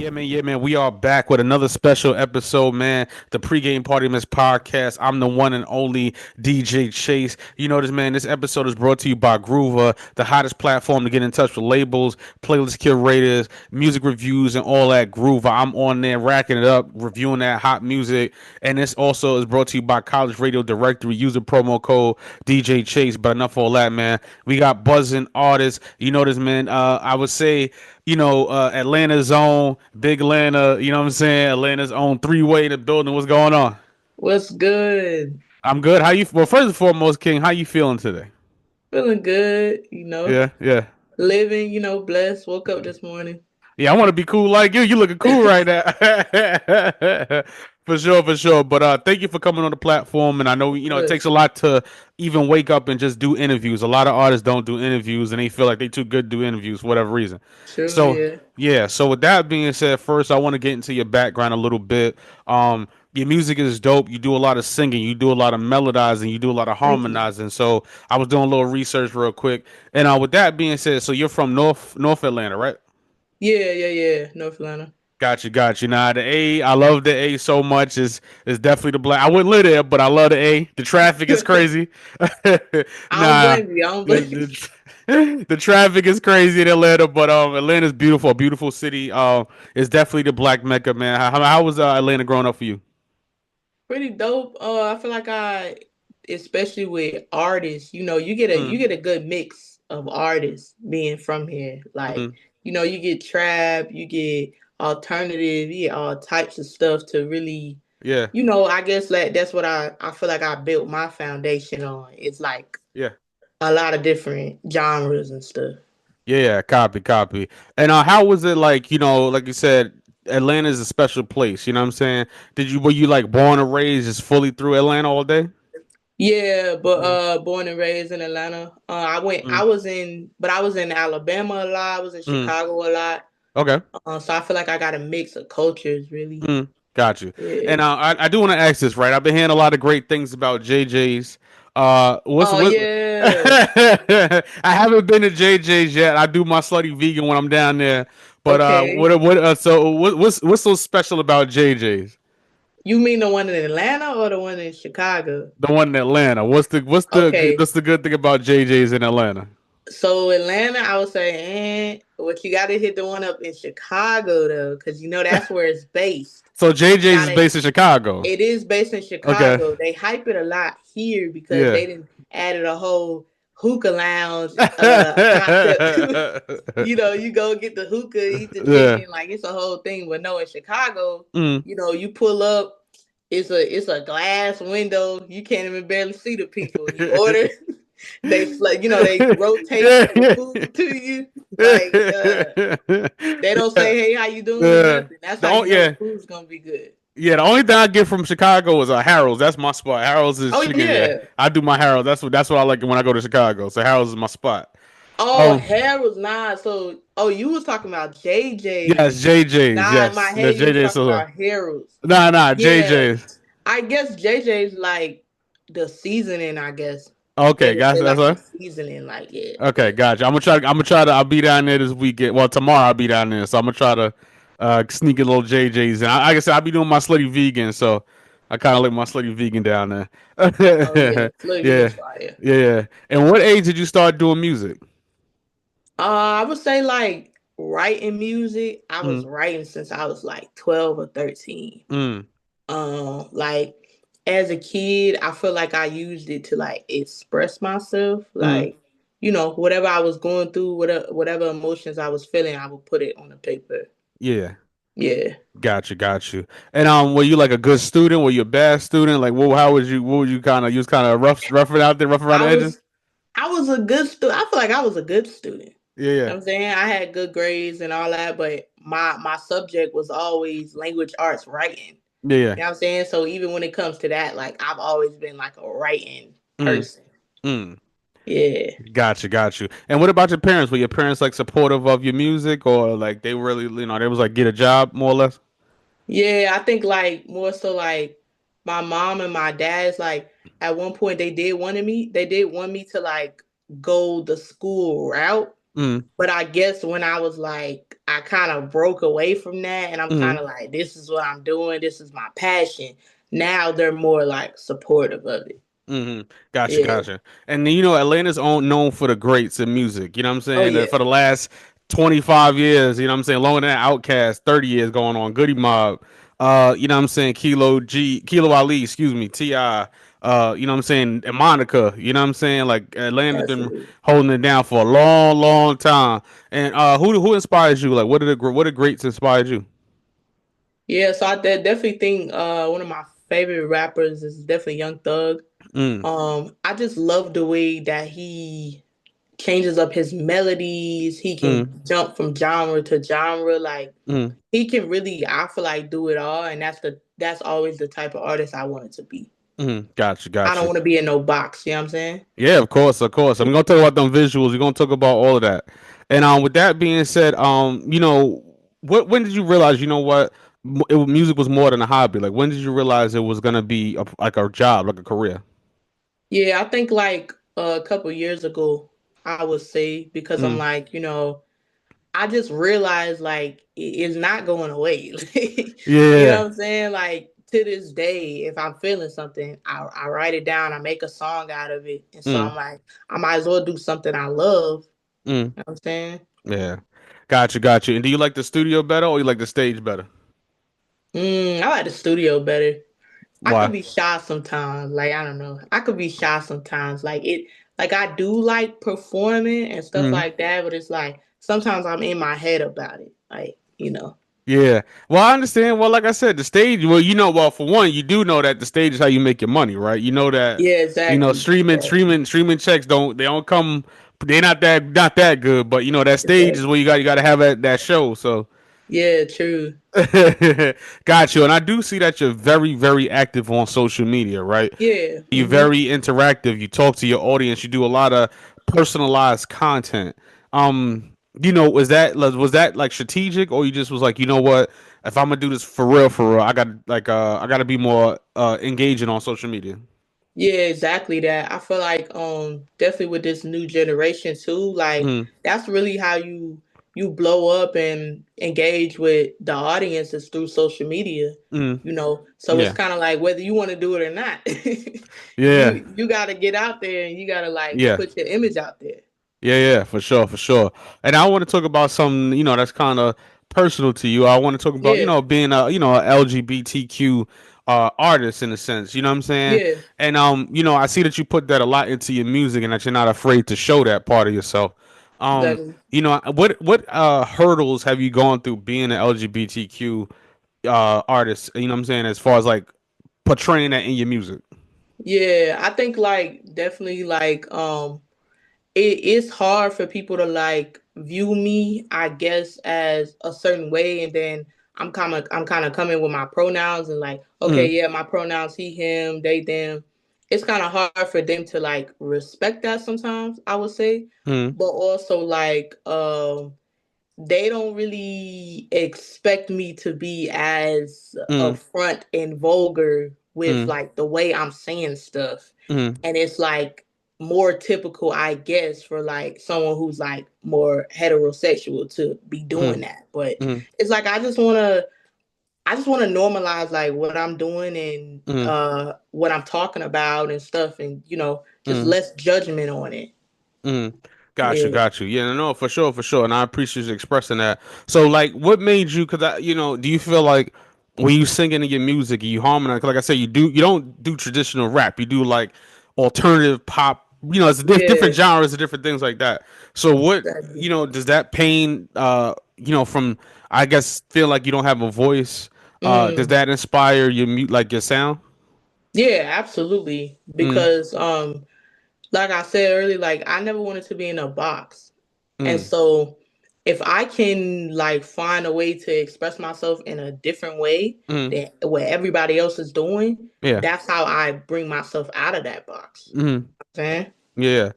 Yeah, man. We are back with another special episode, man. The pregame party miss podcast. I'm the one and only DJ Chase. You know this, man. This episode is brought to you by Groover, the hottest platform to get in touch with labels, playlist curators, music reviews, and all that. Groover. I'm on there racking it up, reviewing that hot music. And this also is brought to you by College Radio Directory. Use the promo code DJ Chase. But enough of all that, man. We got buzzing artists. You know this, man. I would say Atlanta's own Big Atlanta, you know what I'm saying? Atlanta's own three-way in the building. What's going on? What's good? I'm good. How you? Well, first and foremost, King, how you feeling today? Feeling good, Yeah, yeah, living, blessed. Woke up this morning. yeah. I want to be cool like you. You looking cool right now. For sure, for sure. But thank you for coming on the platform. And I know it Good. takes a lot to even wake up and just do interviews. A lot of artists don't do interviews, and they feel like they too good to do interviews for whatever reason. True, So yeah. yeah. So with that being said, first I want to get into your background a little bit. Your music is dope. You do a lot of singing. You do a lot of melodizing. You do a lot of Thank you. harmonizing. So I was doing a little research real quick. And with that being said, so you're from North Atlanta, right? Yeah. North Atlanta. Got you. Now the A, I love the A so much. Is definitely the black. I wouldn't live there, but I love the A. The traffic is crazy. I don't Nah, blame you. I don't blame you. the, the traffic is crazy in Atlanta, but Atlanta's beautiful, a beautiful city. It's definitely the black mecca, man. How was Atlanta growing up for you? Pretty dope. I feel like especially with artists, you Mm, get a good mix of artists being from here. Like, mm, you get trap, you get alternative, you get all types of stuff to really yeah, I guess like that's what I feel like I built my foundation on. It's like yeah. a lot of different genres and stuff. Yeah, copy. And how was it like? Like you said, Atlanta is a special place. You know what I'm saying? Were you like born and raised just fully through Atlanta all day? Yeah, but Mm, born and raised in Atlanta. mm, I was in Alabama a lot. I was in mm. Chicago a lot. Okay. So I feel like I got a mix of cultures, really. Mm, got you. Yeah. And I do want to ask this, right? I've been hearing a lot of great things about JJ's. What's Oh what? yeah. I haven't been to JJ's yet. I do my slutty vegan when I'm down there. But Okay. what's so special about JJ's? You mean the one in Atlanta or the one in Chicago? The one in Atlanta. Okay. What's the good thing about JJ's in Atlanta? So Atlanta, I would say, but you got to hit the one up in Chicago though, because that's where it's based. So You JJ's is gotta. based in Chicago. It is based in Okay. Chicago. They hype it a lot here because Yeah. they didn't added a whole hookah lounge concept to it. You go get the hookah, eat the Yeah. chicken, like it's a whole thing. But no, in Chicago, Mm. you pull up, it's a glass window. You can't even barely see the people. You order, they rotate Yeah. the food to you. Like they don't say, "Hey, how you doing?" or Yeah. nothing. That's The how you only, know the yeah. food's gonna be good. Yeah, the only thing I get from Chicago is Harold's. That's my spot. Harold's is Oh chicken. Yeah, yeah. I do my Harold. That's what I like when I go to Chicago. So Harold's is my spot. Oh, Um, hair was not so. Oh, you was talking about yes, JJ's. JJ's. Nah, in my Yes, head you was JJ's. talking So, about Harold's. nah, Yeah, JJ's. I guess JJ's like the seasoning. I guess they Okay, would guys, say that's like the what. seasoning. Like yeah. Okay, gotcha. I'm gonna try to. I'll be down there this weekend. Well, tomorrow I'll be down there, so I'm gonna try to sneak a little JJ's. And like I said, I'll be doing my slutty vegan, so I kind of like my slutty vegan down there. Oh yeah, Slurry Yeah, is fire. yeah. And what age did you start doing music? I would say like writing music. I was Mm, writing since I was like 12 or 13. mm, Like as a kid, I feel like I used it to like express myself. mm. Like, whatever I was going through, whatever emotions I was feeling, I would put it on the paper. Yeah, Yeah. got you. And were you like a good student? Were you a bad student? Like, how was you? What were you kind of? You was kind of roughing out there, rough around I the edges. was I was a good student. I feel like I was a good student. Yeah, yeah, I'm saying I had good grades and all that, but my subject was always language arts writing. yeah, yeah. You know what I'm saying? So even when it comes to that, like I've always been like a writing Mm, person. mm. Yeah. Got you. And what about your parents? Were your parents like supportive of your music, or like they really, they was like get a job more or less? Yeah, I think like more so like my mom and my dad's like at one point they did want me to like go the school route. Mm, But I guess when I was like, I kind of broke away from that, and I'm kind mm. of like, this is what I'm doing. This is my passion. Now they're more like supportive of it. Gotcha, Yeah. gotcha. And you know, Atlanta's known for the greats in music. You know what I'm Oh saying? yeah. For the last 25 years, you know what I'm saying? Longer than that, Outkast, 30 years going on. Goody Mob, you know what I'm saying? Kilo Ali, excuse me, T.I., you know what I'm saying? And Monica, you know what I'm saying? Like Atlanta's been Absolutely. holding it down for a long, long time. And who inspires you? Like, what are greats inspired you? Yeah. So definitely think one of my favorite rappers is definitely Young Thug. Mm, I just love the way that he changes up his melodies. He can mm, jump from genre to genre. Like mm, he can really, I feel like, do it all, and that's always the type of artist I wanted to be. Gotcha, I don't gotcha. want to be in no box. You know what I'm saying? Yeah, of course, of course. I'm gonna talk about them visuals. We're gonna talk about all of that. And with that being said, you know, when did you realize, you know what, music was more than a hobby? Like, when did you realize it was gonna be like a job, like a career? Yeah, I think like a couple years ago, I would say because I'm Mm. like, I just realized like it's not going away. You know Yeah. what I'm saying? Like to this day, if I'm feeling something, I write it down, I make a song out of it. And so Mm. I'm like, I might as well do something I love. Mm. You know what I'm saying? Yeah. Gotcha, gotcha. And do you like the studio better or you like the stage better? I like the studio better. I could Why? be shy sometimes. Like I don't know. I could be shy sometimes. Like I do like performing and stuff Mm. like that, but it's like sometimes I'm in my head about it. Like. Yeah. Well, I understand. Well, like I said, the stage, well, you know, well, for one, you do know that the stage is how you make your money, right? You know that, Yeah, you know, exactly. Exactly. streaming checks don't come, they're not that good, but you know, that stage is Exactly. where you got to have that show. So, Yeah, true. got you. And I do see that you're very, very active on social media, right? Yeah. You're Hmm. very interactive. You talk to your audience. You do a lot of personalized content. You know, was that like strategic, or you just was like, you know what? If I'm gonna do this for real, I gotta be more engaging on social media. Yeah, exactly that. I feel like definitely with this new generation too, like Mm, that's really how you blow up and engage with the audience is through social media. mm, So it's yeah, kind of like whether you want to do it or not. yeah, You got to get out there and you got to like yeah. put your image out there. Yeah, for sure, for sure. And I want to talk about something, you know, that's kind of personal to you. I want to talk about, you Yeah. know, being a LGBTQ artist in a sense. You know what I'm saying? Yeah. And you know, I see that you put that a lot into your music, and that you're not afraid to show that part of yourself. Exactly. You know, what hurdles have you gone through being an LGBTQ artist? You know what I'm saying? As far as like portraying that in your music. Yeah, I think like definitely like it's hard for people to like view me, I guess, as a certain way, and then I'm kind of coming with my pronouns and like, okay, Mm, yeah, my pronouns he, him, they, them. It's kind of hard for them to like respect that sometimes, I would say, mm, but also like they don't really expect me to be as mm, upfront and vulgar with mm, like the way I'm saying stuff. mm, And it's like more typical, I guess, for like someone who's like more heterosexual to be doing mm, that. But mm, it's like I just wanna normalize like what I'm doing and mm, what I'm talking about and stuff and just mm. less judgment on it. Mm. Got you, Yeah. got you. Yeah, no, for sure, for sure. And I appreciate you expressing that. So, like, what made you? Because you know, do you feel like when you sing into your music, you harmonize? 'Cause like I said, you don't do traditional rap. You do like alternative pop. You know, it's different Yeah. genres and different things like that. So, what Exactly. you know, does that pain? You know, from I guess feel like you don't have a voice. Does Mm. that inspire your like your sound? Yeah, absolutely. Mm, Because like I said earlier, like I never wanted to be in a box. And mm, so if I can like find a way to express myself in a different way mm, than what everybody else is doing, yeah. that's how I bring myself out of that box. Mm, Okay? yeah.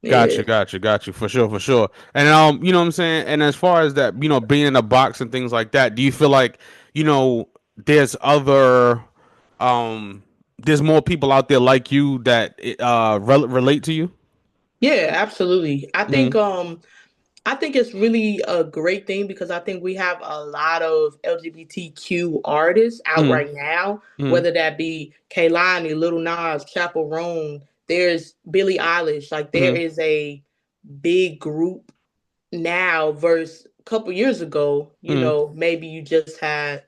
Gotcha, Yeah. gotcha, gotcha, for sure, for sure. And you know what I'm saying? And as far as that, you know, being in a box and things like that, do you feel like, you know, there's other there's more people out there like you that relate to you? Yeah, absolutely. I think Mm, I think it's really a great thing because I think we have a lot of LGBTQ artists out Mm, right now, mm, whether that be Kaylani, Little Nas, Chappell Roan, there's Billie Eilish. Like there mm, is a big group now versus a couple years ago, mm, maybe you just had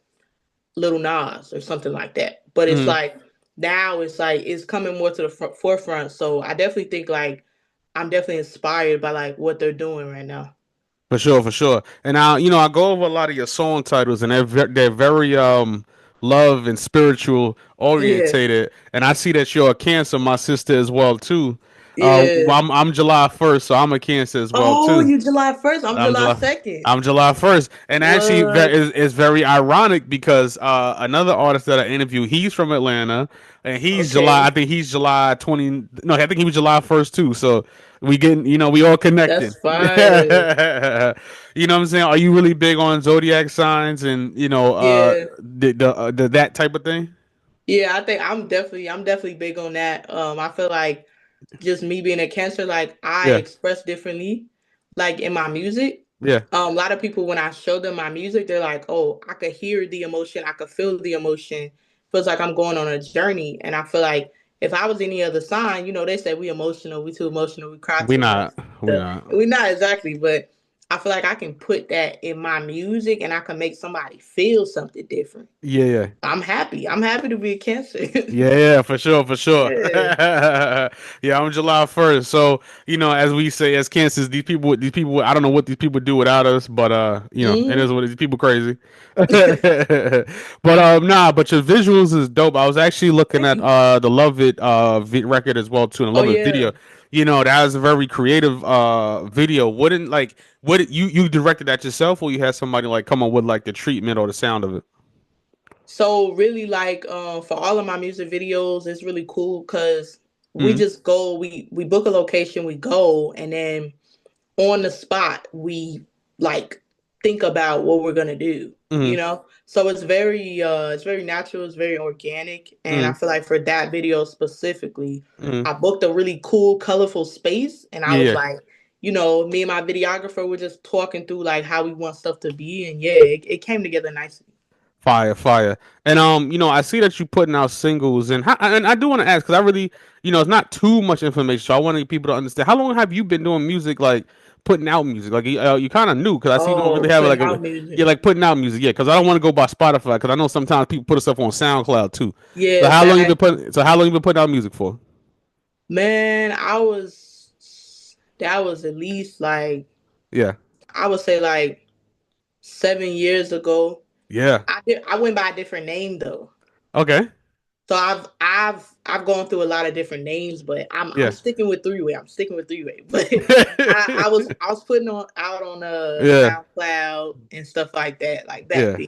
Little Nas or something like that. But it's mm. like now it's like it's coming more to the forefront. So I definitely think like I'm definitely inspired by like what they're doing right now. For sure, for sure. And I go over a lot of your song titles, and they're very love and spiritual Yeah, orientated. And I see that you're a Cancer, my sister as well too. yeah. I'm July 1st, so I'm a Cancer as well Oh, too. you July 1st. I'm I'm July July. 2nd. I'm July 1st, and actually, What? it's very ironic because another artist that I interviewed, he's from Atlanta, and he's July. I Okay, think he's July 20. No, I think he was July 1st too. So we getting, we all that's connected. You fire. know what I'm saying? Are you really big on zodiac signs and Yeah, the that type of thing? yeah. I think I'm definitely big on that. I feel like just me being a Cancer, like I Yeah, express differently, like in my music. yeah. A lot of people when I show them my music, they're like, "Oh, I could hear the emotion, I could feel the emotion. Feels like I'm going on a journey." And I feel like if I was any other sign, they say we emotional, we too emotional, we cry We too much. not. We not. We're not exactly, but I feel like I can put that in my music, and I can make somebody feel something different. Yeah, yeah. I'm happy. I'm happy to be a Cancer. Yeah, yeah, for sure, for sure. Yeah. Yeah, I'm July 1st. So, as we say, as Kansas, these people, I don't know what these people do without us, but it is Hmm. what these people crazy. But nah, but your visuals is dope. I was actually looking Thank at you. the Love It record as well too, and Oh Love It yeah. video. That was a very creative video. Wouldn't like what you directed that yourself, or you had somebody like come up with like the treatment or the sound of it? So really like for all of my music videos, it's really cool because we Mm, just go, we book a location, we go, and then on the spot we like think about what we're gonna do, mm, So it's very natural, it's very organic. And I mm, feel like for that video specifically, mm. I booked a really cool, colorful space, and I Yeah, was yeah. like, me and my videographer were just talking through like how we want stuff to be, and yeah, it came together nicely. Fire, fire. And I see that you putting out singles, and I do want to ask because I really, it's not too much information, so I want people to understand. How long have you been doing music, like putting out music? Like you kind of new because I see you don't Oh, really have like putting a out music. yeah, like putting out music, yeah. Because I don't want to go by Spotify because I know sometimes people put stuff on SoundCloud too. So Yeah, how long you been fact. putting? So how long you been putting out music for? Man, that was at least like, Yeah, I would say like 7 years ago. yeah, I went by a different name though. okay, So I've gone through a lot of different names, but I'm yeah, sticking with three way. I'm sticking with three way. But I was putting on out on yeah, SoundCloud and stuff like that, like back yeah. then.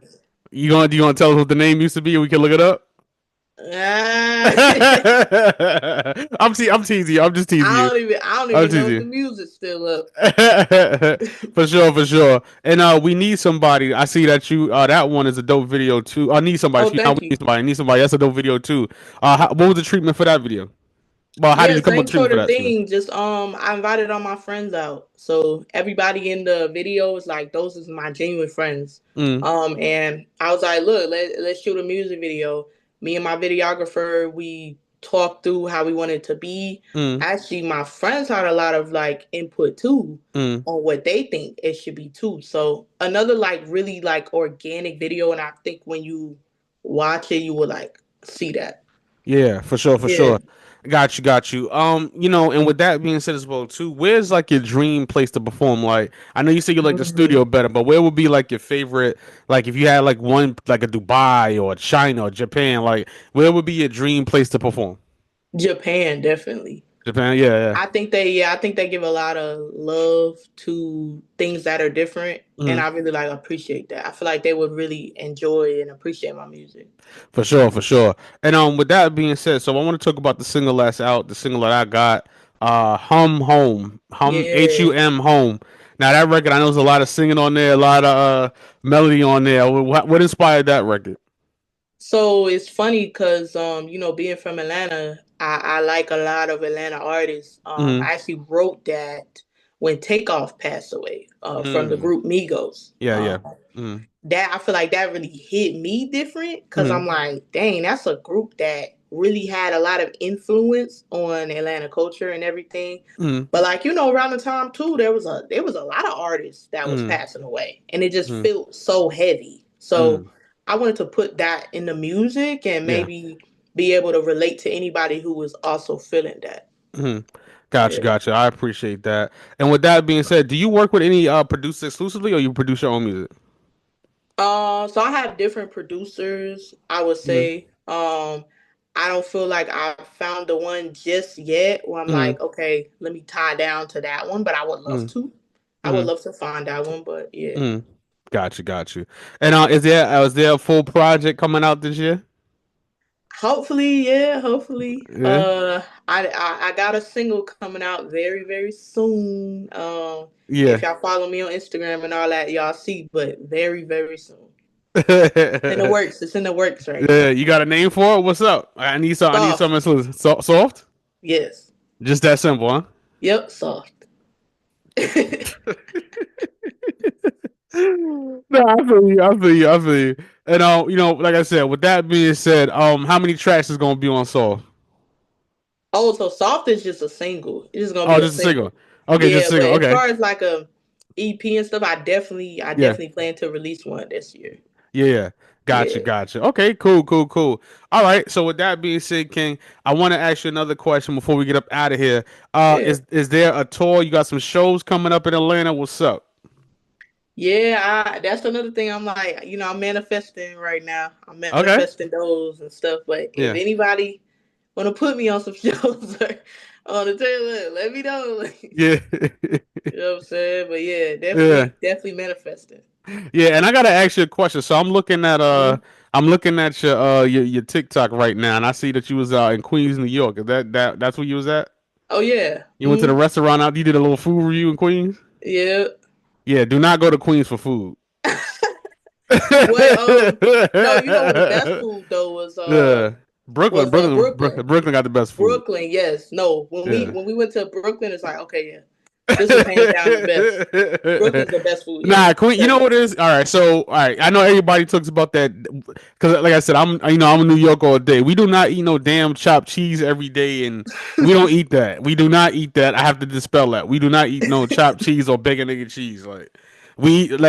Do you want to tell us what the name used to be? We can look it up. Ah, I'm teasing you. I'm just teasing you. I don't I'm even know teasing if the you. music's still up. For sure, for sure. And we need somebody. I see that you that one is a dope video too. I need somebody. Oh, Excuse me, thank we need you. somebody. I need somebody. That's a dope video too. What was the treatment for that video? Well, how did Yeah, you come up with same the treatment sort for of that? Excuse me. thing. Just I invited all my friends out. So everybody in the video is like, those is my genuine friends. Mm, And I was like, look, let's shoot a music video. Me and my videographer, we talked through how we wanted it to be. mm, Actually, my friends had a lot of like input too mm. on what they think it should be too. So another like really like organic video, and I think when you watch it, you will like see that. Yeah, for sure, for Yeah. sure. Got you, got you. And with that being said as well too, where's like your dream place to perform? Like, I know you say you like the Mhm. studio better, but where would be like your favorite? Like, if you had like one, like a Dubai or China or Japan, like where would be your dream place to perform? Japan, definitely. Japan, yeah, yeah. I think they give a lot of love to things that are different, and Mhm. I really like appreciate that. I feel like they would really enjoy and appreciate my music. For sure, for sure. And with that being said, so I want to talk about the single that's out, the single that I got, Yeah. Hum Now that record, I know there's a lot of singing on there, a lot of melody on there. What inspired that record? So it's funny because being from Atlanta, I like a lot of Atlanta artists. Mm, I actually wrote that when Takeoff passed away from the Mm. group Migos. Yeah, yeah. Mm. That I feel like that really hit me different because I'm Mm. like, dang, that's a group that really had a lot of influence on Atlanta culture and everything. Mm. But like around the time too, there was a lot of artists that was Mm. passing away, and it just Mm. felt so heavy. So Mm. I wanted to put that in the music and Yeah. maybe be able to relate to anybody who was also feeling that. Mm. Gotcha, Yeah. gotcha. I appreciate that. And with that being said, do you work with any producers exclusively, or you produce your own music? So I have different producers, I would Mm. say. I don't feel like I found the one just yet where I'm Mm. like, okay, let me tie down to that one, but I would love Mm. to. I would Mm. love to find that one, but yeah. Mm. Gotcha, gotcha. And is there a full project coming out this year? Hopefully, yeah, hopefully. Yeah. I got a single coming out very, very soon. If Yeah. y'all follow me on Instagram and all that, y'all see, but very, very soon. In the Yeah, works. It's in the works right now. you got a name for it? What's up? I need Soft. something exclusive. Soft? Yes. Just that simple, huh? Yep, soft. No, I feel you. I feel you. I feel you. And like I said, with that being said, how many tracks is gonna be on Soul? Oh, so soft is just a single. It's just gonna be Oh, a just a single. single. Okay, just Yeah, a but single. as Okay. far as like a EP and stuff, I Yeah. definitely plan to release one this year. Yeah. Yeah. Gotcha. Yeah. Gotcha. Okay. Cool. Cool. Cool. All right. So with that being said, King, I want to ask you another question before we get up out of here. Yeah. Is there a tour? You got some shows coming up in Atlanta? What's up? Yeah, that's another thing I'm like, I'm manifesting right now. I'm Okay. manifesting those and stuff. But if Yeah. anybody wanna put me on some shows or on the trailer, let me know. Yeah. You know what I'm saying? But yeah, Yeah. definitely manifesting. Yeah, and I gotta ask you a question. So Hmm. I'm looking at your TikTok right now, and I see that you was in Queens, New York. Is that's where you was at? Oh yeah. You went to the restaurant out. You did a little food review in Queens. Yeah. Yeah, do not go to Queens for food. What no, what the best food though Yeah, Brooklyn, Brooklyn. Brooklyn got the best food. Brooklyn, yes. No, Yeah. when we went to Brooklyn, it's like, okay, yeah. This was hands down the best. Brooklyn's the best food, yeah. Nah, Queen. You know what Definitely. it is? All right. So, all right. I know everybody talks about that because, like I said, I'm in New York all day. We do not eat no damn chopped cheese every day, and we don't eat that. We do not eat that. I have to dispel that. We do not eat no chopped cheese or bacon egg and cheese. Like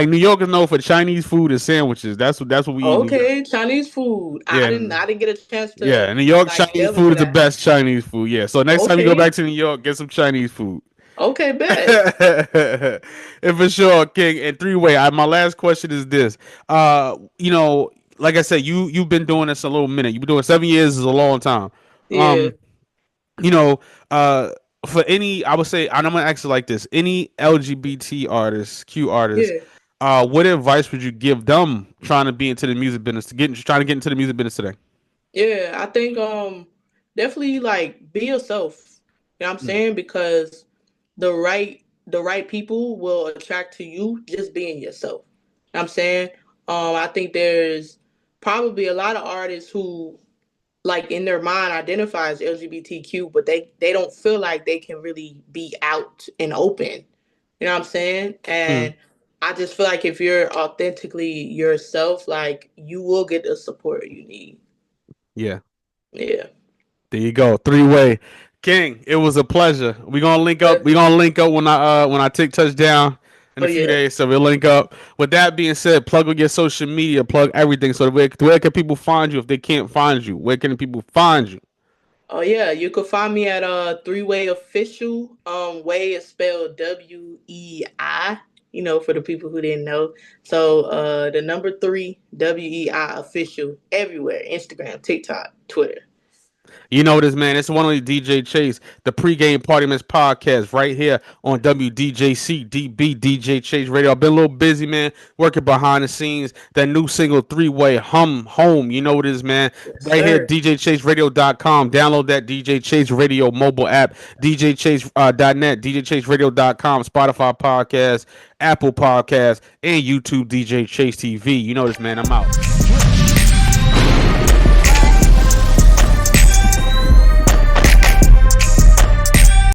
New York is known for Chinese food and sandwiches. That's what we eat in New York. Okay, Chinese food. Yeah, and I didn't get a chance to yeah. New York like Chinese delve food into is the that. best Chinese food. Yeah. So next time you go back Okay. to New York, get some Chinese food. Okay, bet. And for sure, King. And three-way. My last question is this. Like I said, you've been doing this a little minute. You've been doing 7 years is a long time. Yeah. Um, you know, uh, for any, I would say, and I'm gonna ask you like this: any LGBT artists, Q artists, Yeah. what advice would you give them trying to be into the music business, trying to get into the music business today? Yeah, I think definitely like be yourself. You know what I'm Mm, saying? Because the right people will attract to you just being yourself. You know what I'm saying? I think there's probably a lot of artists who like in their mind identify as LGBTQ, but they don't feel like they can really be out and open. You know what I'm saying? mm, And I just feel like if you're authentically yourself, like you will get the support you need. yeah. Yeah. There you go. Three-way. King, it was a pleasure. We're gonna link up. We're But, gonna link up when I take touchdown in oh a few yeah. days. So we'll link up. With that being said, plug with your social media, plug everything. So where can people find you if they can't find you? Where can people find you? Oh yeah. You can find me at Three Way Official. Way is spelled WEI. For the people who didn't know. So the number three WEI official everywhere. Instagram, TikTok, Twitter. You know this, man. It's one only DJ Chase, the pregame party miss podcast right here on WDJCDB DJ Chase Radio. I've been a little busy, man, working behind the scenes. That new single, Three-Way, Hum Home. You know what it is, man. Yes, Right here, sir. DJChaseRadio.com. Download that DJ Chase Radio mobile app, DJChase.net, DJChaseRadio.com, Spotify podcast, Apple podcast, and YouTube DJ Chase TV. You know this, man. I'm out.